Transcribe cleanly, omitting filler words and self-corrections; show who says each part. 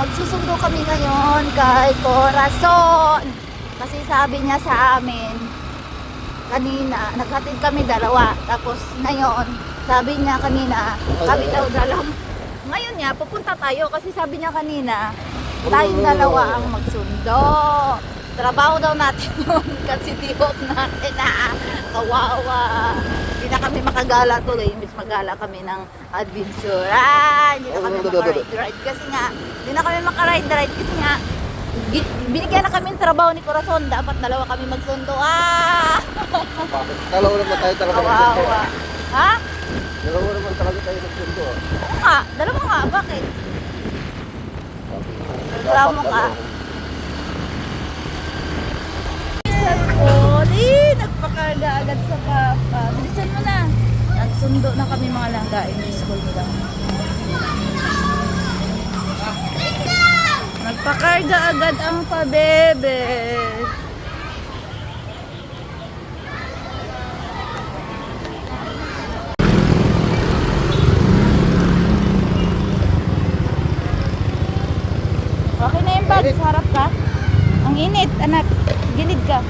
Speaker 1: magsusundo kami ngayon kay Corazon. Kasi sabi niya sa amin, kanina, naghatid kami dalawa. Tapos ngayon, sabi niya kanina, kami daw dalawa. Ngayon niya, pupunta tayo kasi sabi niya kanina, tayong dalawa ang magsundo. Trabaho daw natin yun kasi tihok natin na kawawa. Hindi na kami makagala tuloy, imbis magala kami ng adventure. Hindi na kami makaride-ride kasi nga, hindi na kami makaride-ride kasi nga, binigyan na kami ng trabaho ni Corazon, dapat dalawa kami magsundo.
Speaker 2: Bakit? Dalawa naman tayo talaga magsundo.
Speaker 1: Kawawa. Ha?
Speaker 2: Dalawa naman talaga tayo magsundo.
Speaker 1: Oo nga, dalawa nga, bakit? Reklamo ka. Nagpakarga agad sa papa. Bilisan mo na. Nagsundo na kami mga langga in school nila. Nagpakarga agad ang pabebe. Okay na yung bag. Sa harap ka. Ang init, anak. Gilid ka.